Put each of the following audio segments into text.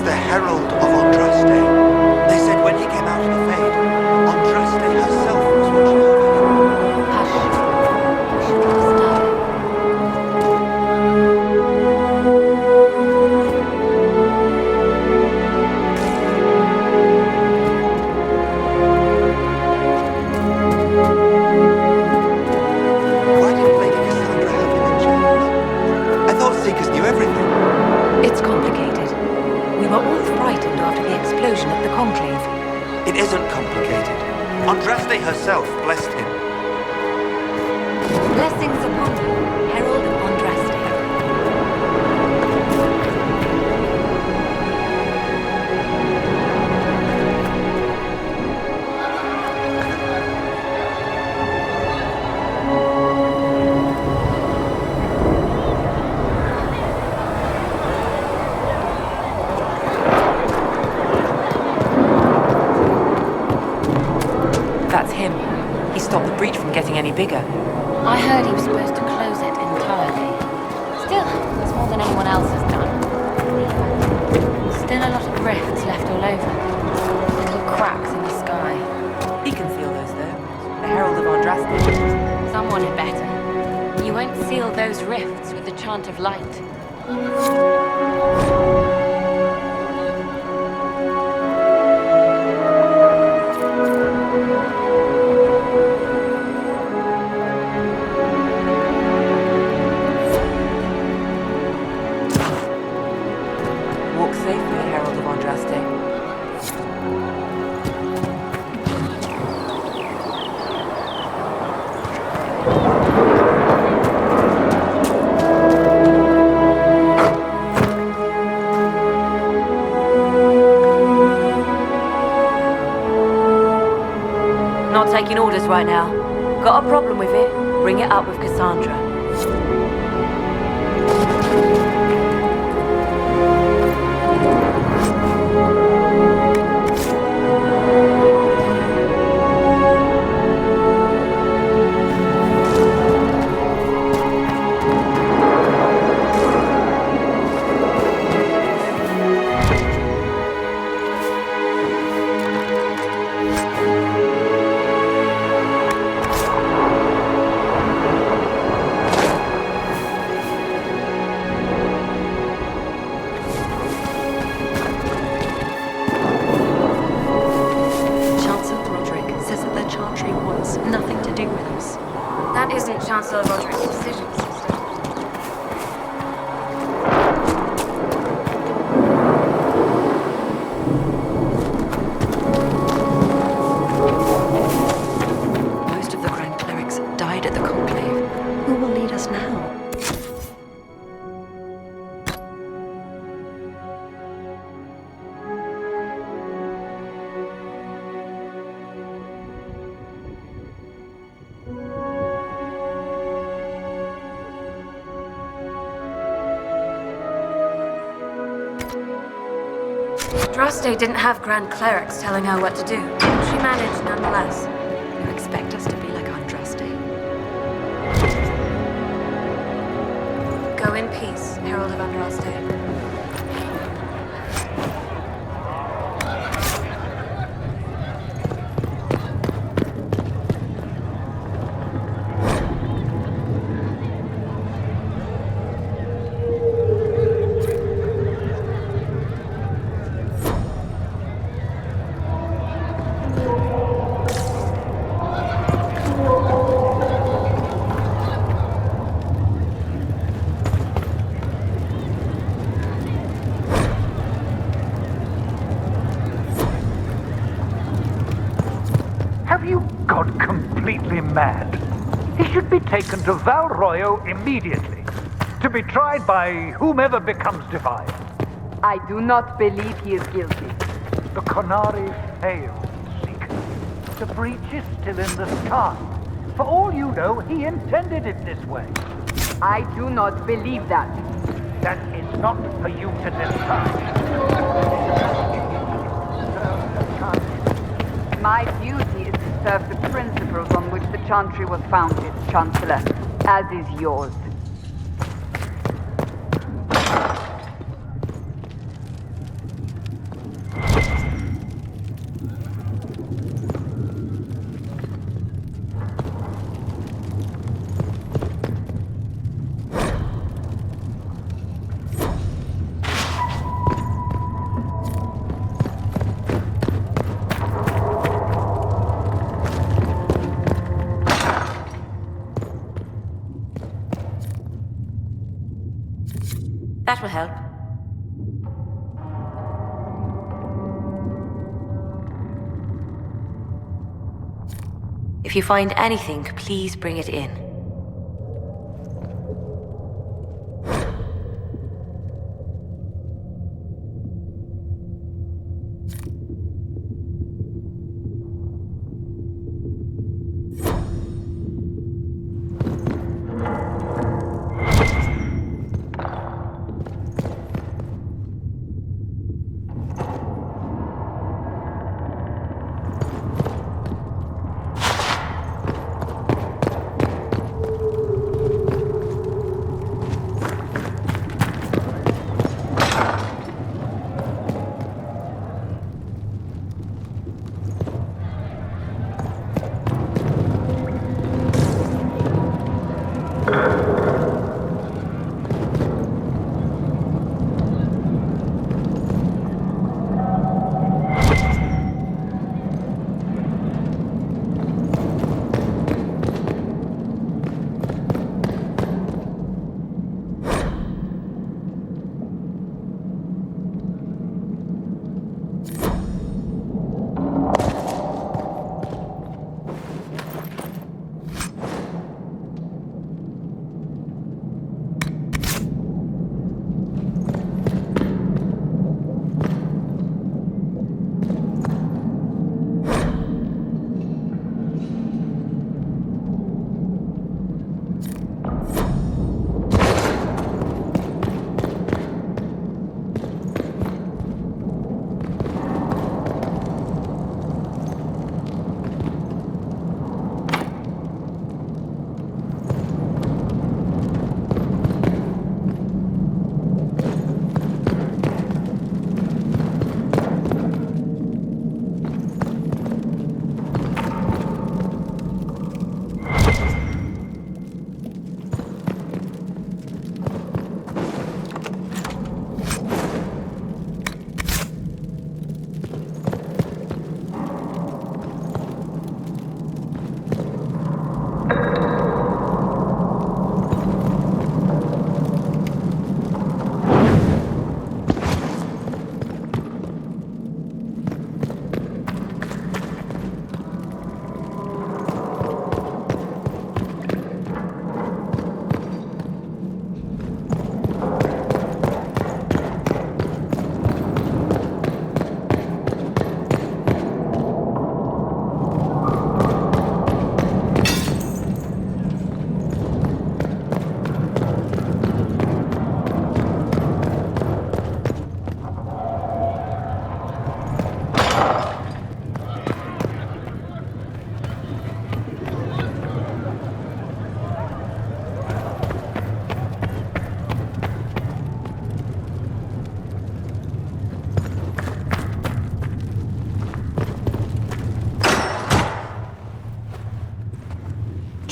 the Herald of Andraste. They said when he came out of the Fade, Andraste herself was watching over him. Hush. You should not disturb him. Why didn't Lady Cassandra have him in chains? I thought Seekers knew everything. It's complicated. We were all frightened after the explosion at the Conclave. It isn't complicated. Andraste herself blessed him. Blessings upon you, Herald of Andraste. That's him. He stopped the breach from getting any bigger. I heard he was supposed to close it entirely. Still, it's more than anyone else has done. Still a lot of rifts left all over. Little cracks in the sky. He can feel those, though. The Herald of Andraste. Someone had better. You won't seal those rifts with the chant of light. Walk safely, Herald of Andraste. Not taking orders right now. Got a problem with it? Bring it up with Cassandra. Nothing to do with us. That isn't Chancellor Roderick's decision, sister. Most of the Grand Clerics died at the Conclave. Who will lead us now? Andraste didn't have Grand Clerics telling her what to do. She managed nonetheless. You expect us to be like Andraste? Go in peace, Herald of Andraste. Have you gone completely mad? He should be taken to Val Royo immediately, to be tried by whomever becomes divine. I do not believe he is guilty. The Conari failed, Seeker. The breach is still in the sky. For all you know, he intended it this way. I do not believe that. That is not for you to decide. My duty is to serve the principles on which the Chantry was founded, Chancellor, as is yours. If you find anything, please bring it in.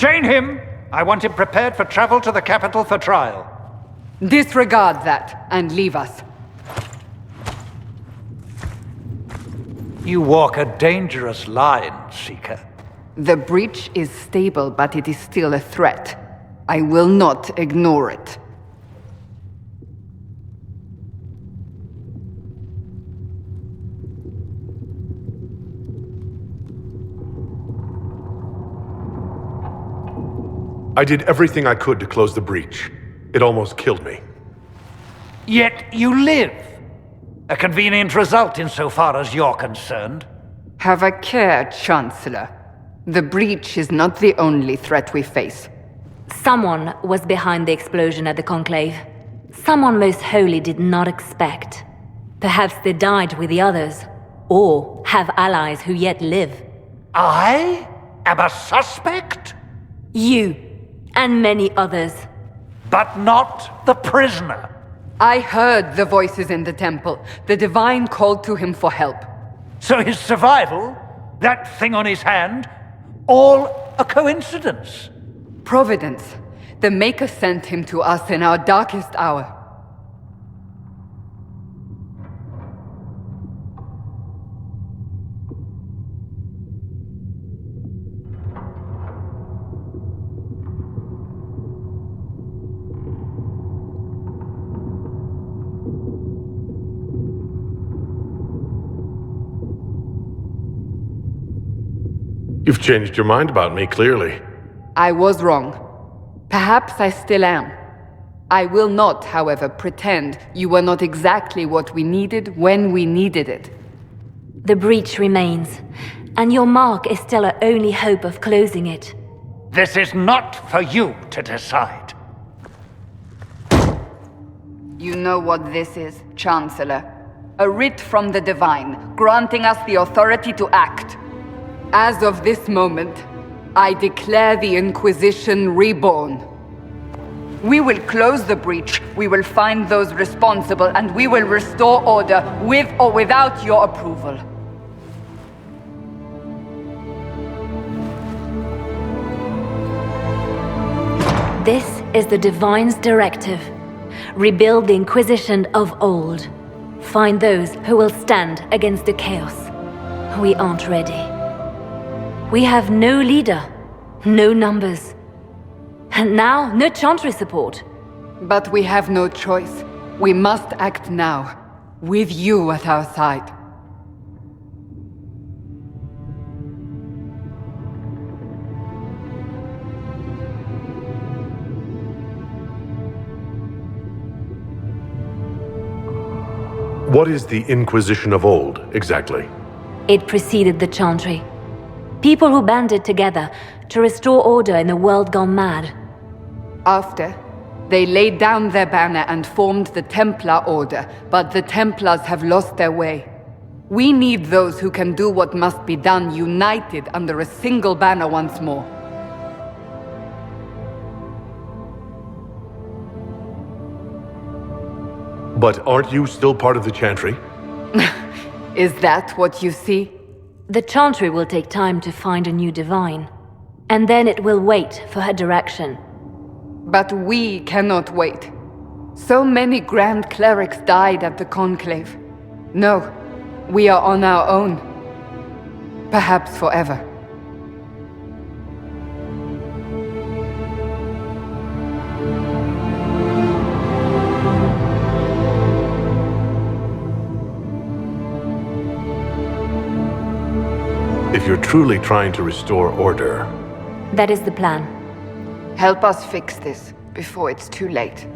Chain him! I want him prepared for travel to the capital for trial. Disregard that and leave us. You walk a dangerous line, Seeker. The breach is stable, but it is still a threat. I will not ignore it. I did everything I could to close the breach. It almost killed me. Yet you live. A convenient result insofar as you're concerned. Have a care, Chancellor. The breach is not the only threat we face. Someone was behind the explosion at the Conclave. Someone Most Holy did not expect. Perhaps they died with the others, or have allies who yet live. I am a suspect? You, and many others. But not the prisoner. I heard the voices in the temple. The Divine called to him for help. So his survival, that thing on his hand, all a coincidence? Providence. The Maker sent him to us in our darkest hour. You've changed your mind about me, clearly. I was wrong. Perhaps I still am. I will not, however, pretend you were not exactly what we needed when we needed it. The breach remains, and your mark is still our only hope of closing it. This is not for you to decide. You know what this is, Chancellor. A writ from the Divine, granting us the authority to act. As of this moment, I declare the Inquisition reborn. We will close the breach, we will find those responsible, and we will restore order with or without your approval. This is the Divine's directive. Rebuild the Inquisition of old. Find those who will stand against the chaos. We aren't ready. We have no leader, no numbers. And now, no Chantry support. But we have no choice. We must act now, with you at our side. What is the Inquisition of old, exactly? It preceded the Chantry. People who banded together to restore order in a world gone mad. After, they laid down their banner and formed the Templar Order, but the Templars have lost their way. We need those who can do what must be done, united under a single banner once more. But aren't you still part of the Chantry? Is that what you see? The Chantry will take time to find a new Divine. And then it will wait for her direction. But we cannot wait. So many Grand Clerics died at the Conclave. No, we are on our own. Perhaps forever. If you're truly trying to restore order, That is the plan. Help us fix this before it's too late.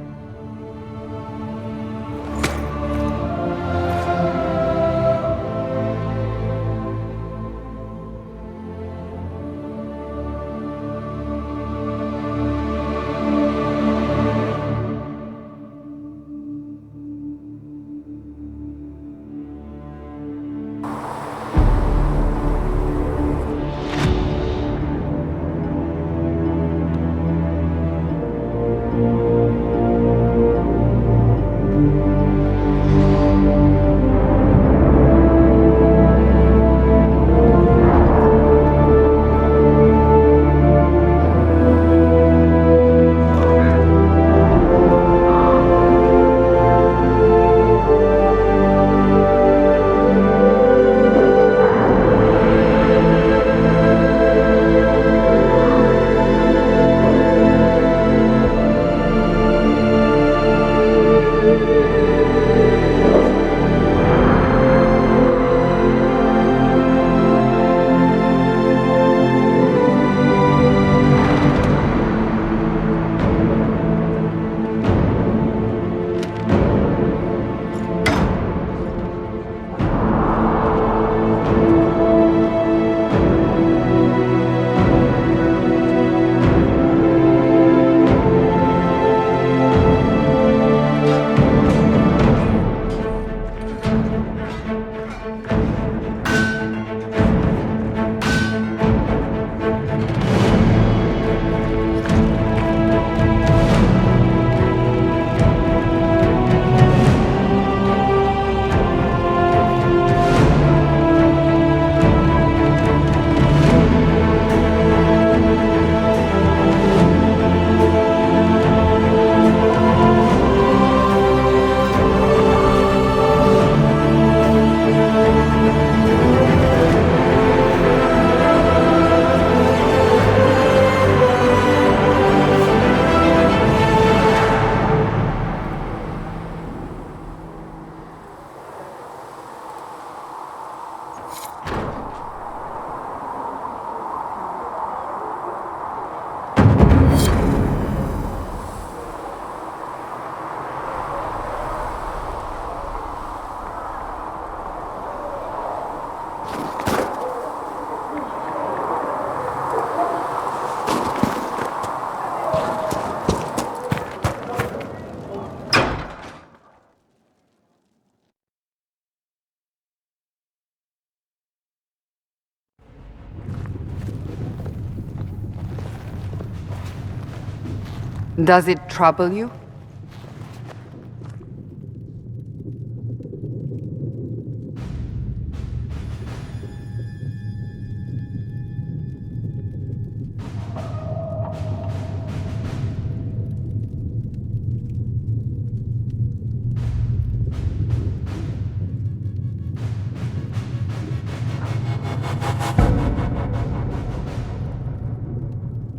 Does it trouble you?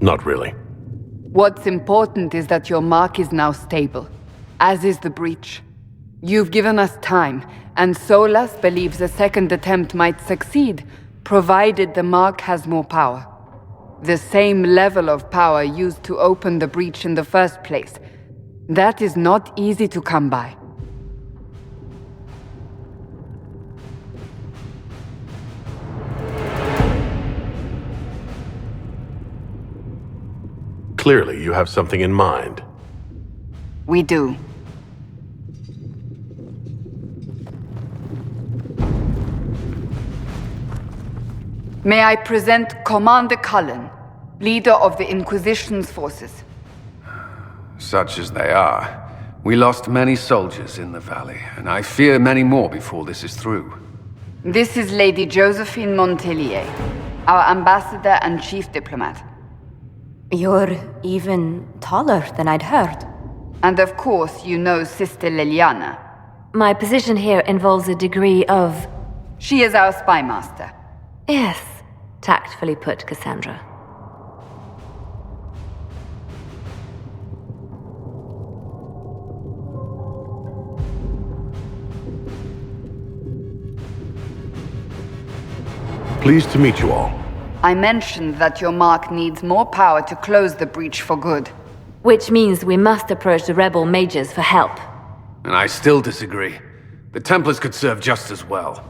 Not really. What's important is that your mark is now stable, as is the breach. You've given us time, and Solas believes a second attempt might succeed, provided the mark has more power. The same level of power used to open the breach in the first place. That is not easy to come by. Clearly, you have something in mind. We do. May I present Commander Cullen, leader of the Inquisition's forces. Such as they are. We lost many soldiers in the valley, and I fear many more before this is through. This is Lady Josephine Montelier, our ambassador and chief diplomat. You're even taller than I'd heard. And of course, you know Sister Liliana. My position here involves a degree of... She is our spy master. Yes, tactfully put, Cassandra. Pleased to meet you all. I mentioned that your mark needs more power to close the breach for good. Which means we must approach the rebel mages for help. And I still disagree. The Templars could serve just as well.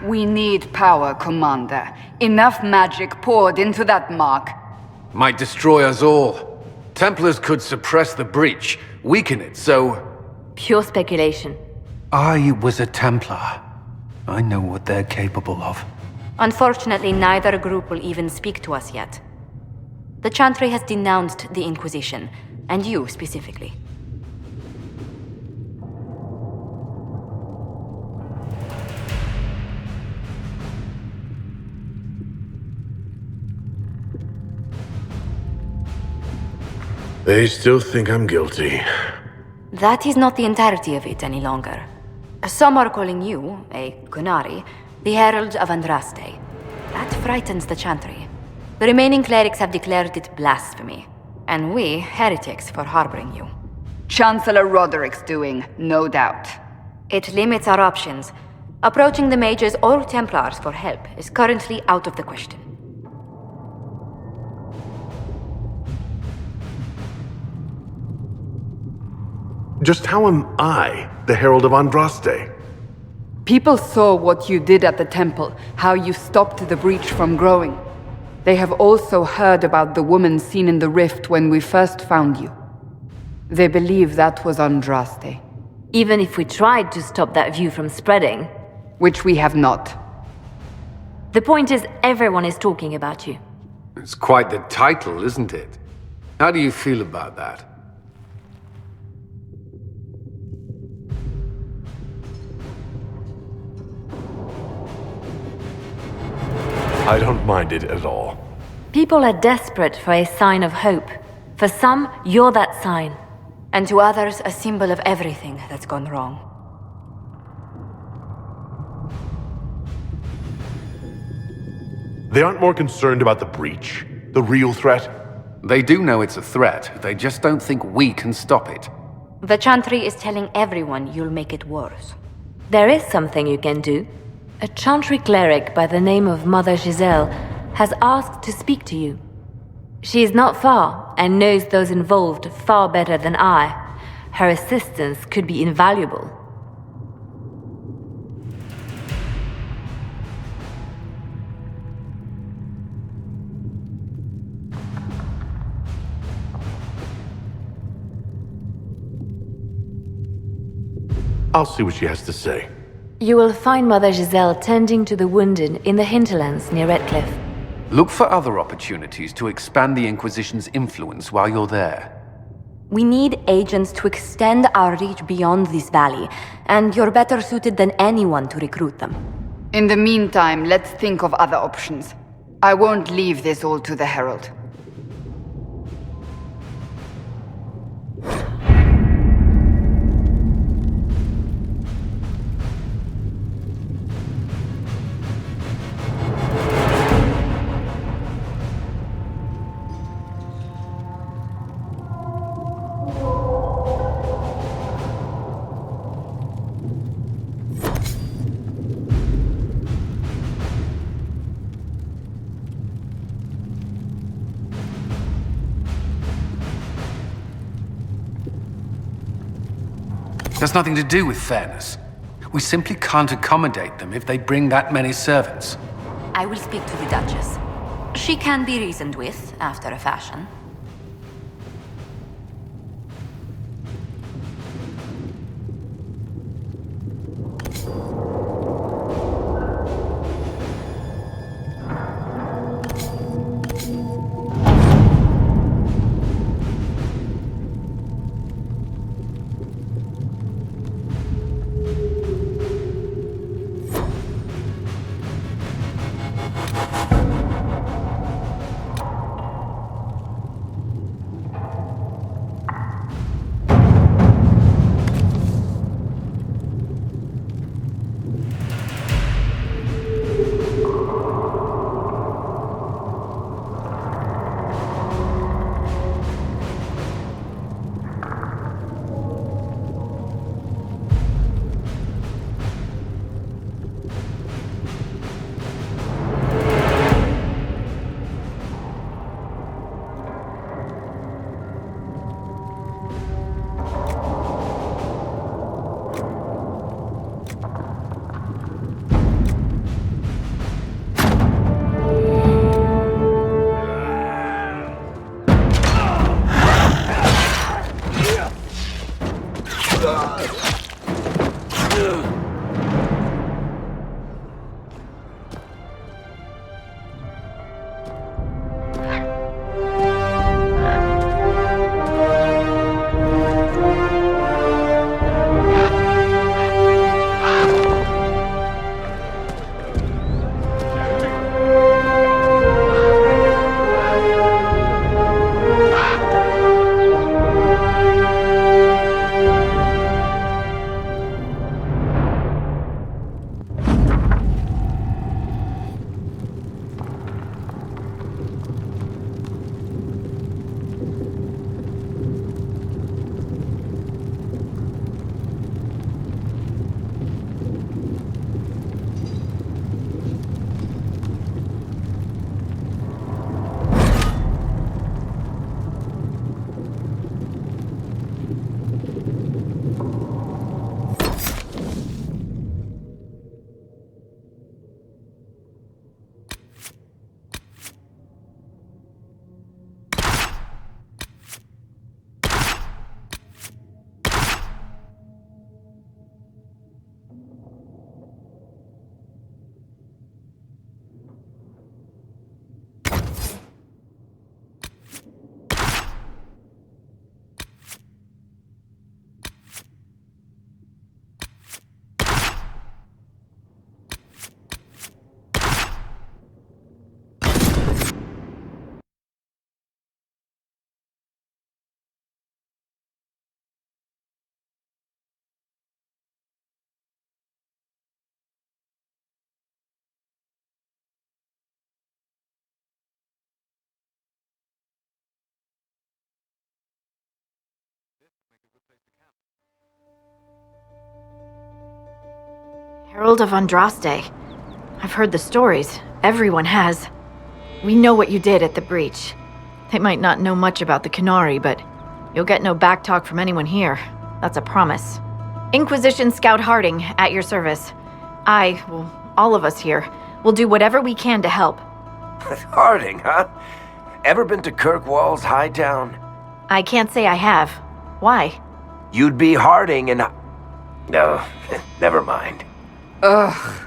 We need power, Commander. Enough magic poured into that mark. Might destroy us all. Templars could suppress the breach, weaken it, so... Pure speculation. I was a Templar. I know what they're capable of. Unfortunately, neither group will even speak to us yet. The Chantry has denounced the Inquisition, and you specifically. They still think I'm guilty. That is not the entirety of it any longer. Some are calling you, a Kunari, the Herald of Andraste. That frightens the Chantry. The remaining clerics have declared it blasphemy, and we, heretics, for harboring you. Chancellor Roderick's doing, no doubt. It limits our options. Approaching the mages or Templars for help is currently out of the question. Just how am I the Herald of Andraste? People saw what you did at the temple, how you stopped the breach from growing. They have also heard about the woman seen in the rift when we first found you. They believe that was Andraste. Even if we tried to stop that view from spreading... Which we have not. The point is, everyone is talking about you. It's quite the title, isn't it? How do you feel about that? I don't mind it at all. People are desperate for a sign of hope. For some, you're that sign. And to others, a symbol of everything that's gone wrong. They aren't more concerned about the breach, the real threat? They do know it's a threat, they just don't think we can stop it. The Chantry is telling everyone you'll make it worse. There is something you can do. A Chantry cleric by the name of Mother Giselle has asked to speak to you. She is not far and knows those involved far better than I. Her assistance could be invaluable. I'll see what she has to say. You will find Mother Giselle tending to the wounded in the hinterlands near Redcliffe. Look for other opportunities to expand the Inquisition's influence while you're there. We need agents to extend our reach beyond this valley, and you're better suited than anyone to recruit them. In the meantime, let's think of other options. I won't leave this all to the Herald. There's nothing to do with fairness. We simply can't accommodate them if they bring that many servants. I will speak to the Duchess. She can be reasoned with, after a fashion. Herald of Andraste. I've heard the stories. Everyone has. We know what you did at the breach. They might not know much about the Qunari, but you'll get no backtalk from anyone here. That's a promise. Inquisition Scout Harding, at your service. All of us here, will do whatever we can to help. Harding, huh? Ever been to Kirkwall's Hightown? I can't say I have. Why? You'd be Harding and... No, never mind. Ugh.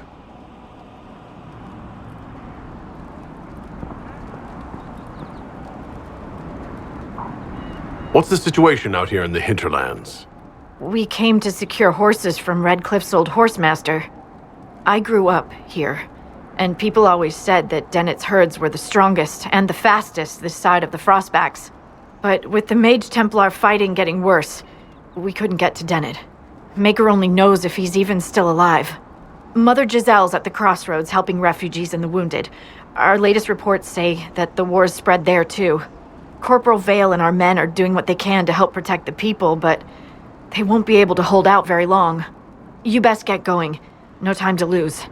What's the situation out here in the hinterlands? We came to secure horses from Redcliffe's old horsemaster. I grew up here, and people always said that Dennett's herds were the strongest and the fastest this side of the Frostbacks. But with the Mage Templar fighting getting worse, we couldn't get to Dennett. Maker only knows if he's even still alive. Mother Giselle's at the crossroads helping refugees and the wounded. Our latest reports say that the war's spread there too. Corporal Vale and our men are doing what they can to help protect the people, but they won't be able to hold out very long. You best get going. No time to lose.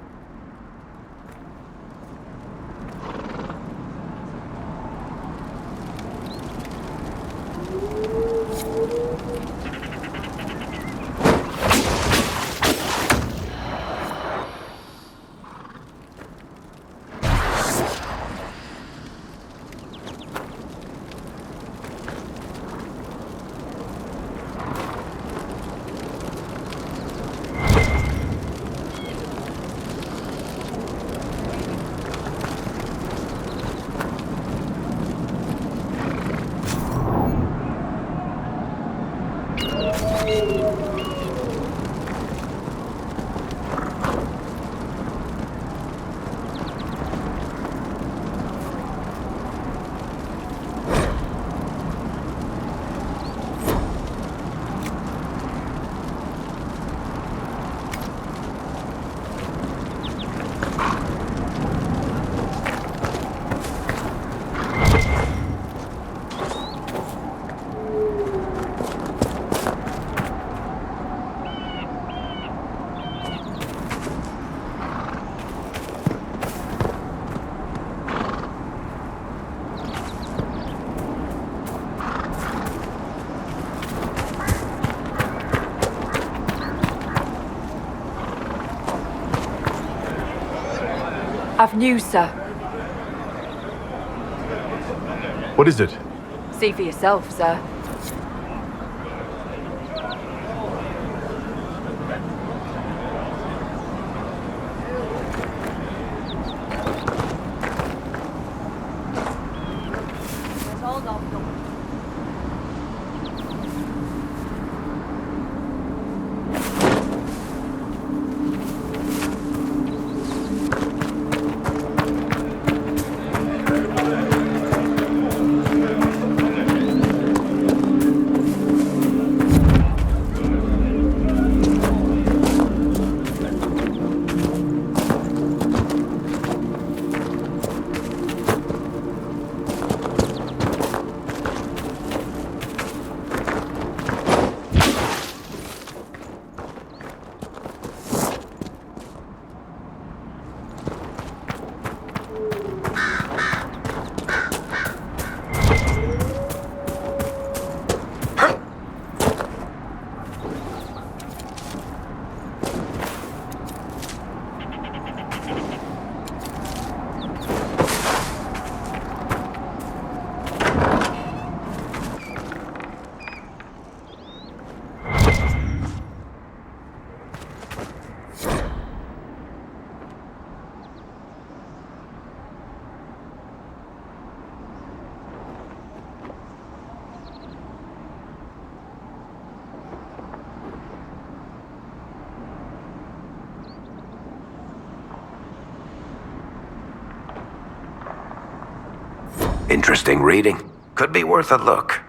I've news, sir. What is it? See for yourself, sir. Interesting reading. Could be worth a look.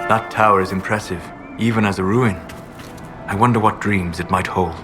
That tower is impressive, even as a ruin. I wonder what dreams it might hold.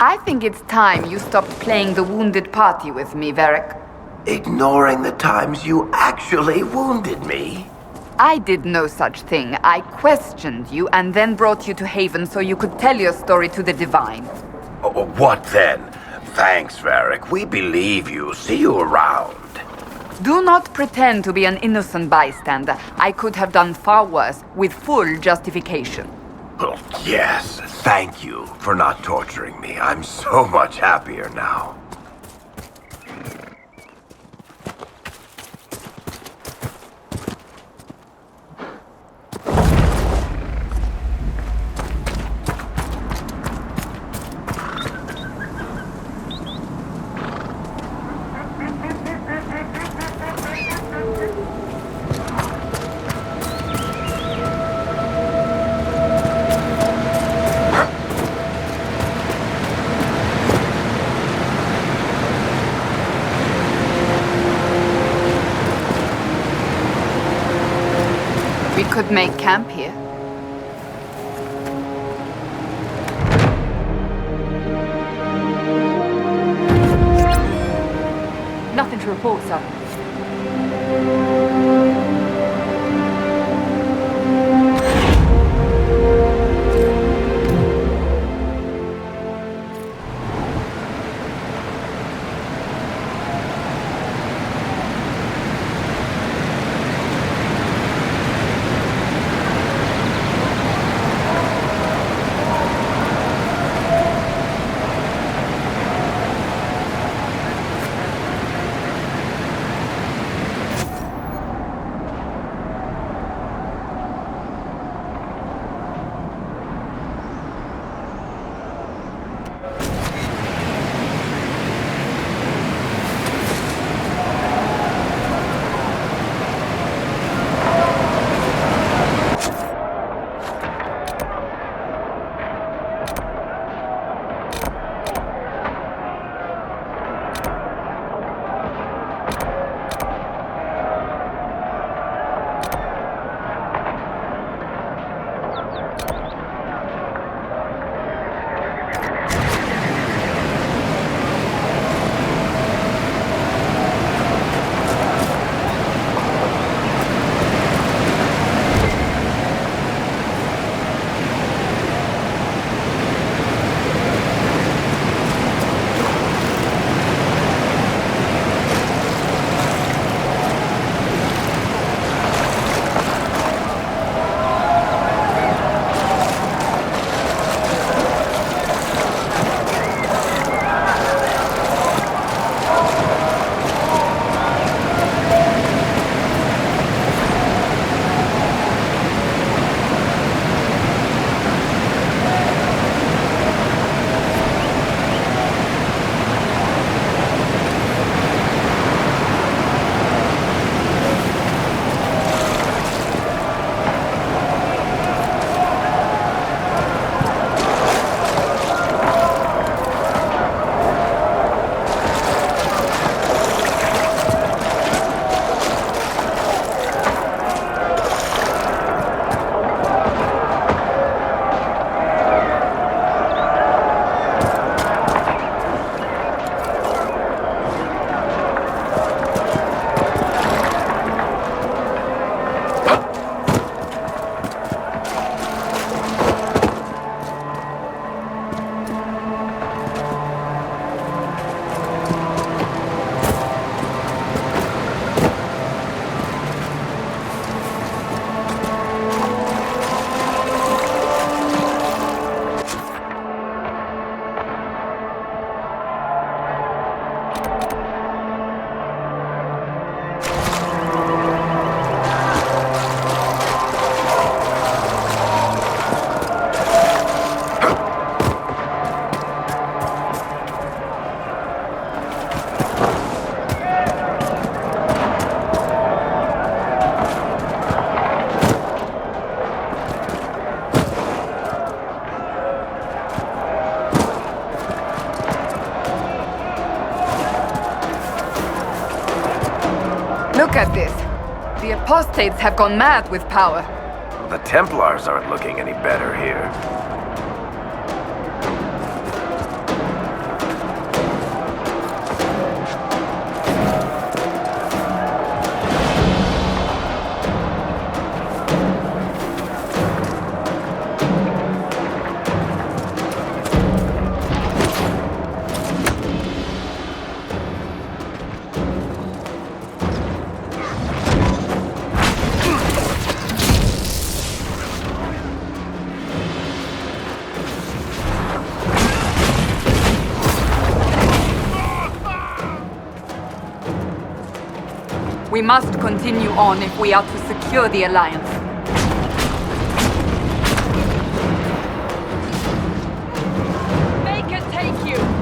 I think it's time you stopped playing the wounded party with me, Varric. Ignoring the times you actually wounded me? I did no such thing. I questioned you and then brought you to Haven so you could tell your story to the Divine. Oh, what then? Thanks, Varric. We believe you. See you around. Do not pretend to be an innocent bystander. I could have done far worse, with full justification. Oh, yes, thank you for not torturing me. I'm so much happier now. We could make camp here. Nothing to report, sir. Look at this. The apostates have gone mad with power. The Templars aren't looking any better here. We must continue on if we are to secure the Alliance. Make it take you!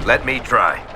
Let me try.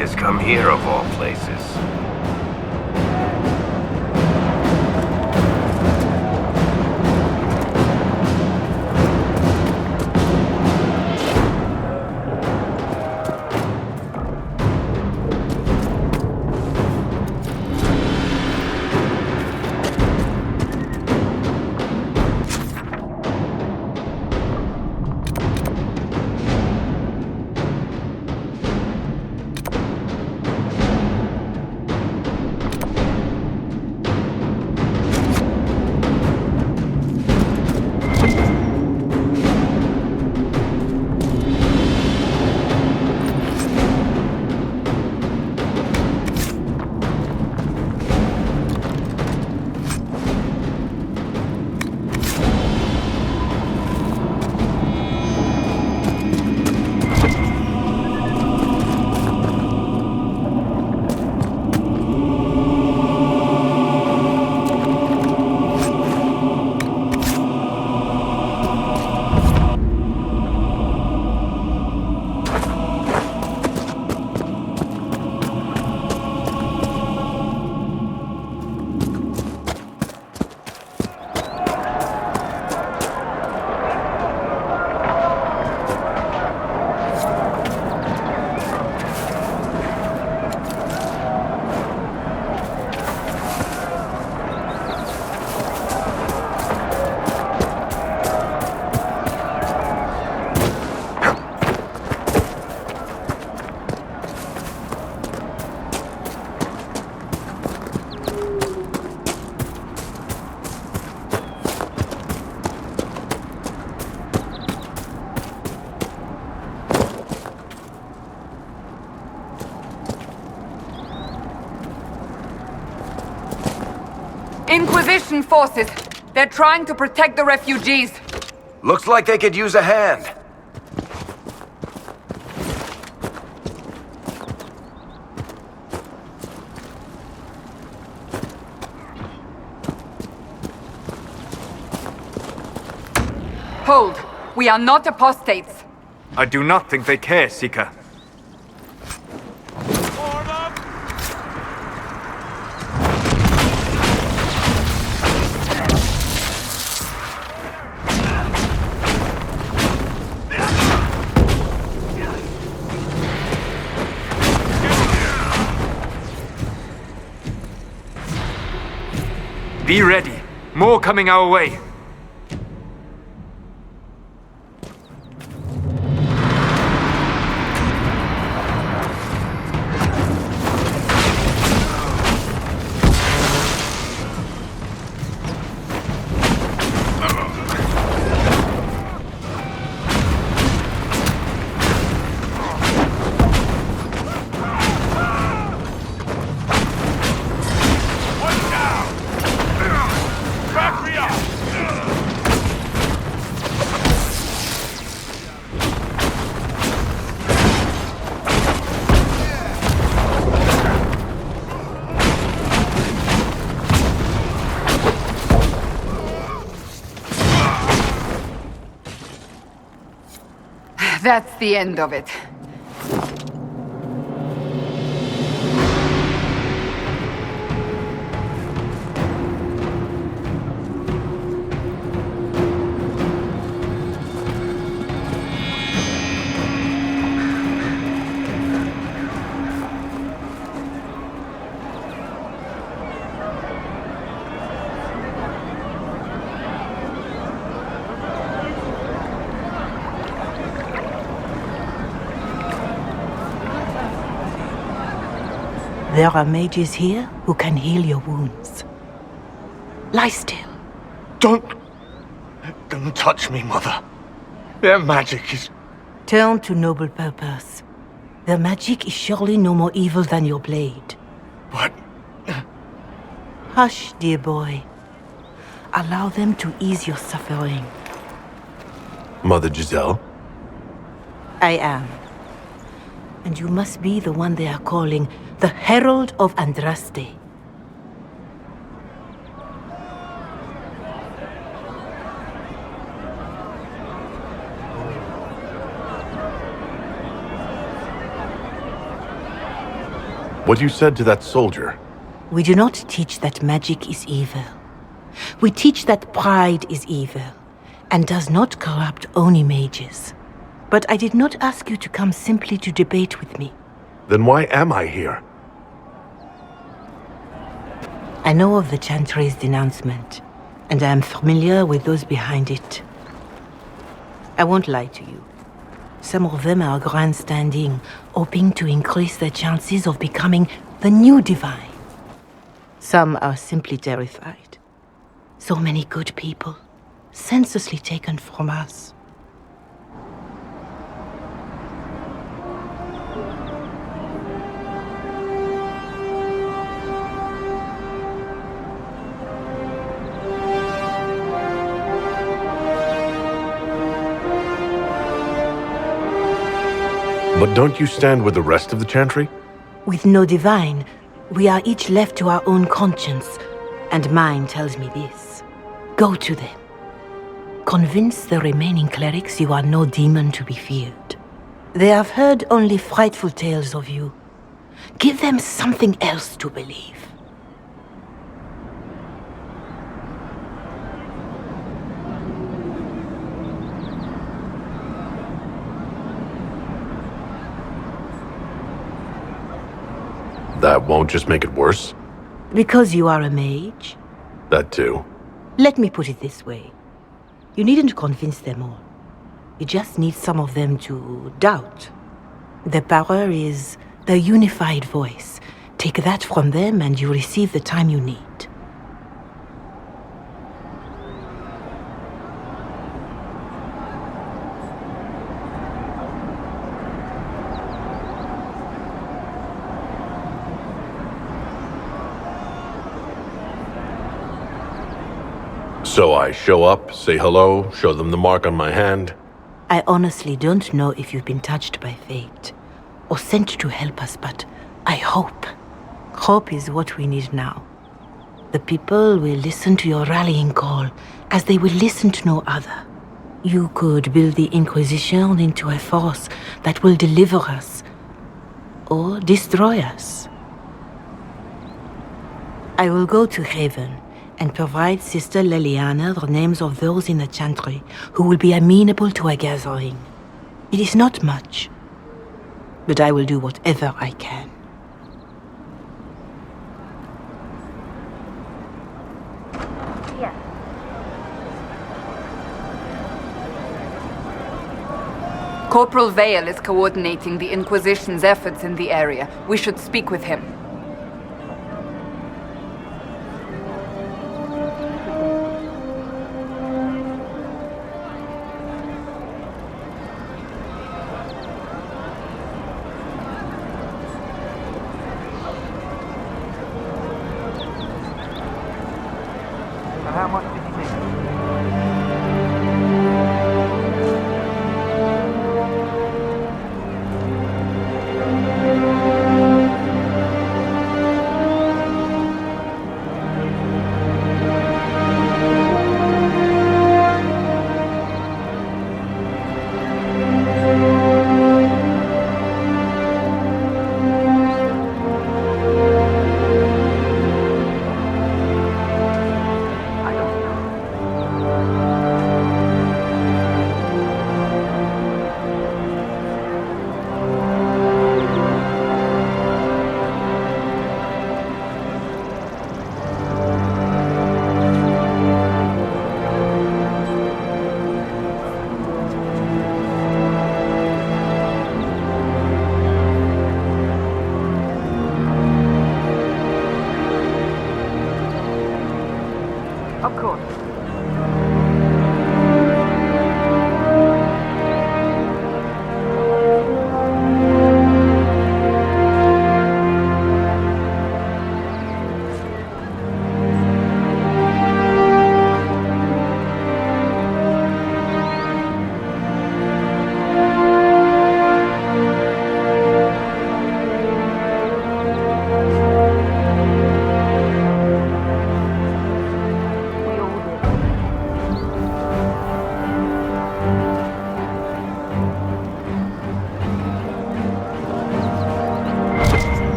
mages come here of all places? Inquisition forces! They're trying to protect the refugees! Looks like they could use a hand. Hold! We are not apostates! I do not think they care, Seeker. Be ready. More coming our way. That's the end of it. There are mages here who can heal your wounds. Lie still. Don't touch me, Mother. Their magic is... Turn to noble purpose. Their magic is surely no more evil than your blade. What? Hush, dear boy. Allow them to ease your suffering. Mother Giselle? I am. And you must be the one they are calling the Herald of Andraste. What you said to that soldier. We do not teach that magic is evil. We teach that pride is evil, and does not corrupt only mages. But I did not ask you to come simply to debate with me. Then why am I here? I know of the Chantry's denouncement, and I am familiar with those behind it. I won't lie to you. Some of them are grandstanding, hoping to increase their chances of becoming the new divine. Some are simply terrified. So many good people, senselessly taken from us. But don't you stand with the rest of the Chantry? With no divine, we are each left to our own conscience, and mine tells me this. Go to them. Convince the remaining clerics you are no demon to be feared. They have heard only frightful tales of you. Give them something else to believe. That won't just make it worse? Because you are a mage? That too. Let me put it this way. You needn't convince them all. You just need some of them to doubt. The power is the unified voice. Take that from them and you receive the time you need. So I show up, say hello, show them the mark on my hand. I honestly don't know if you've been touched by fate, or sent to help us, but I hope. Hope is what we need now. The people will listen to your rallying call, as they will listen to no other. You could build the Inquisition into a force that will deliver us, or destroy us. I will go to Haven, and provide Sister Leliana the names of those in the Chantry who will be amenable to a gathering. It is not much, but I will do whatever I can. Yes. Corporal Vale is coordinating the Inquisition's efforts in the area. We should speak with him. How much did you need?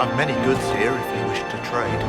I've many goods here if you wish to trade.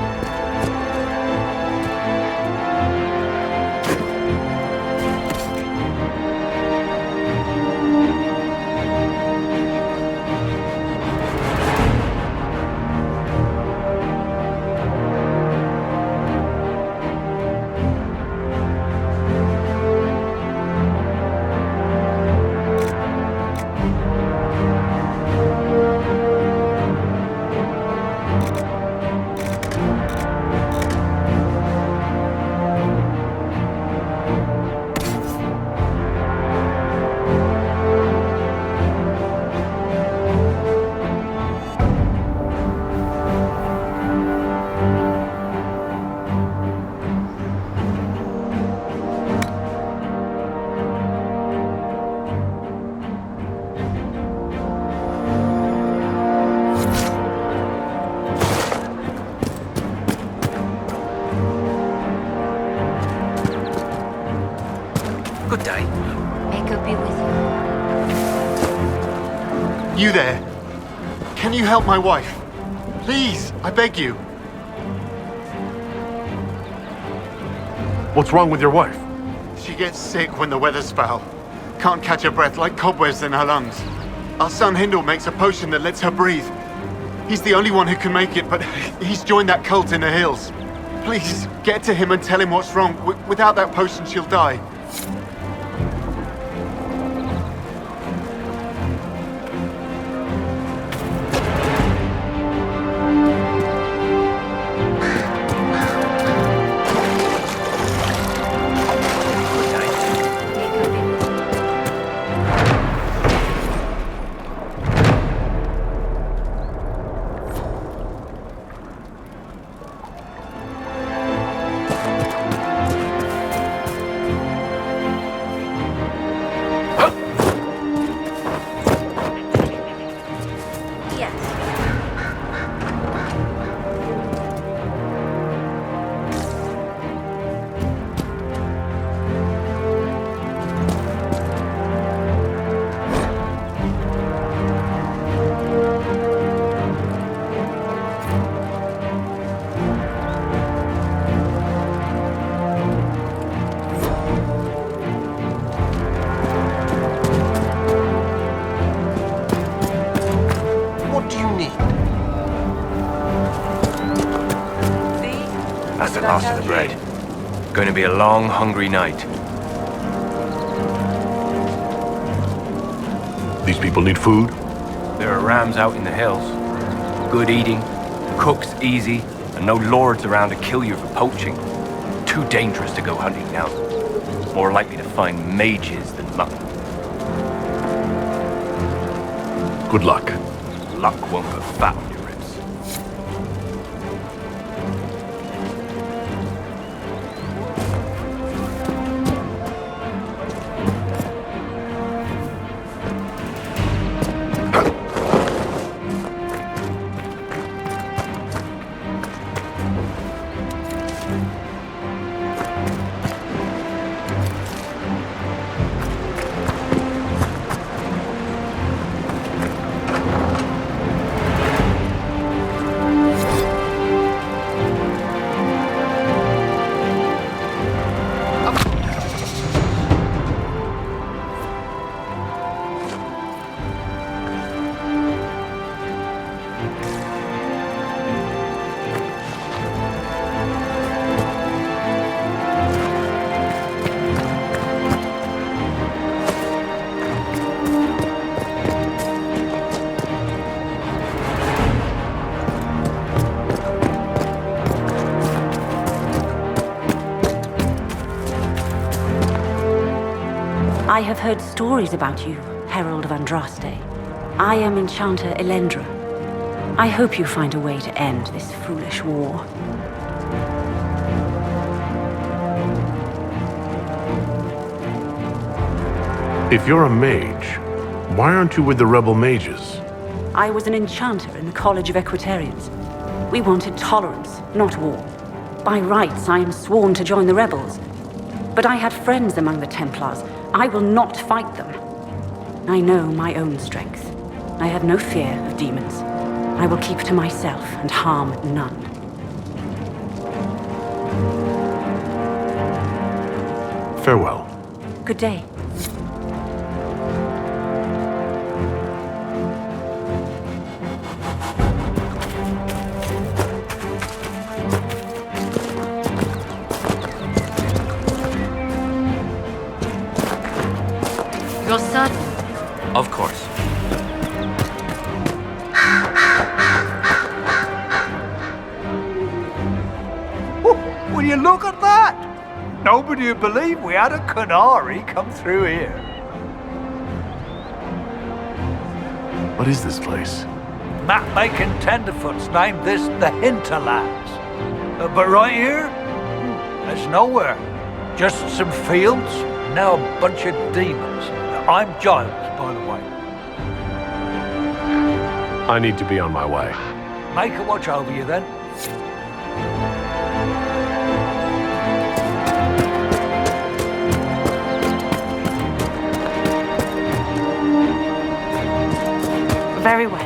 Good day. May God be with you. You there? Can you help my wife? Please, I beg you. What's wrong with your wife? She gets sick when the weather's foul. Can't catch her breath, like cobwebs in her lungs. Our son Hindle makes a potion that lets her breathe. He's the only one who can make it, but he's joined that cult in the hills. Please, get to him and tell him what's wrong. Without that potion, she'll die. That's the last of the bread. Going to be a long, hungry night. These people need food? There are rams out in the hills. Good eating, cooks easy, and no lords around to kill you for poaching. Too dangerous to go hunting now. More likely to find mages than luck. Good luck. Luck won't put fat on your ribs. I have heard stories about you, Herald of Andraste. I am Enchanter Elendra. I hope you find a way to end this foolish war. If you're a mage, why aren't you with the rebel mages? I was an enchanter in the College of Equitarians. We wanted tolerance, not war. By rights, I am sworn to join the rebels. But I had friends among the Templars. I will not fight them. I know my own strength. I have no fear of demons. I will keep to myself and harm none. Farewell. Good day. Your son? Of course. Will you look at that? Nobody would believe we had a Qunari come through here. What is this place? Map-making tenderfoots named this the Hinterlands. But right here, there's nowhere. Just some fields, now a bunch of demons. I'm Giles, by the way. I need to be on my way. Make a watch over you then. Very well.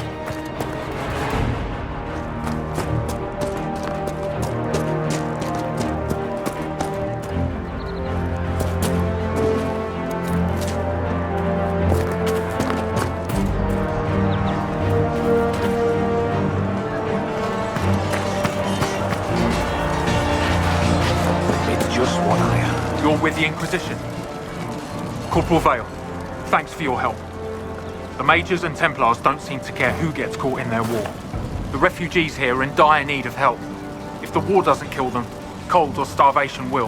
It's just what I heard. You're with the Inquisition. Corporal Vale, thanks for your help. The Mages and Templars don't seem to care who gets caught in their war. The refugees here are in dire need of help. If the war doesn't kill them, cold or starvation will.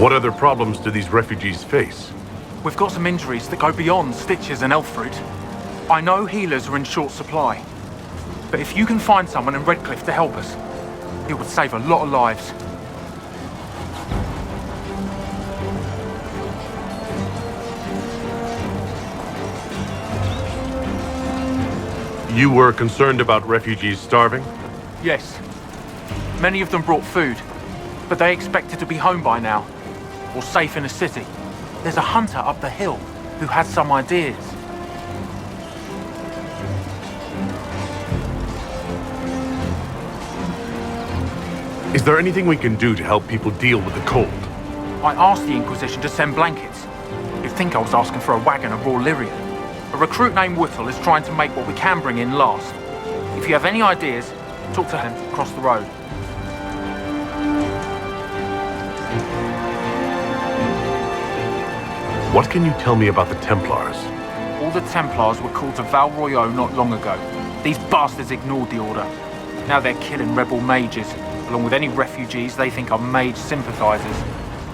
What other problems do these refugees face? We've got some injuries that go beyond stitches and elf fruit. I know healers are in short supply, but if you can find someone in Redcliffe to help us, it would save a lot of lives. You were concerned about refugees starving? Yes. Many of them brought food, but they expected to be home by now, or safe in a city. There's a hunter up the hill who has some ideas. Is there anything we can do to help people deal with the cold? I asked the Inquisition to send blankets. You'd think I was asking for a wagon of raw Lyrian. A recruit named Whittle is trying to make what we can bring in last. If you have any ideas, talk to him across the road. What can you tell me about the Templars? All the Templars were called to Val Royeaux not long ago. These bastards ignored the order. Now they're killing rebel mages, along with any refugees they think are mage sympathizers.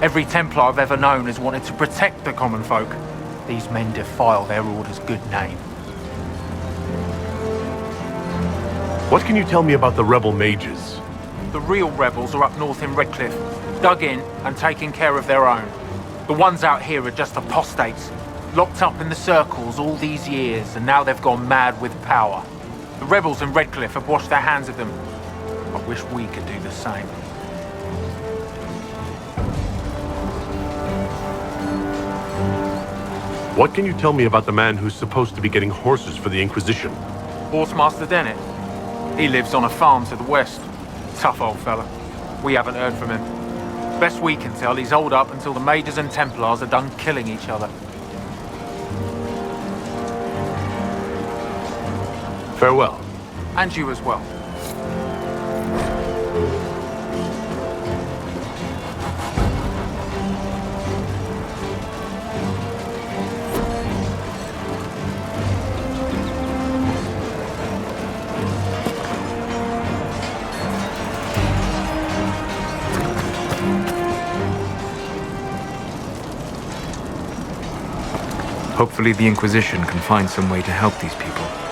Every Templar I've ever known has wanted to protect the common folk. These men defile their order's good name. What can you tell me about the rebel mages? The real rebels are up north in Redcliffe, dug in and taking care of their own. The ones out here are just apostates, locked up in the circles all these years, and now they've gone mad with power. The rebels in Redcliffe have washed their hands of them. I wish we could do the same. What can you tell me about the man who's supposed to be getting horses for the Inquisition? Horsemaster Dennett. He lives on a farm to the west. Tough old fella. We haven't heard from him. Best we can tell, he's holed up until the Mages and Templars are done killing each other. Farewell. And you as well. Hopefully the Inquisition can find some way to help these people.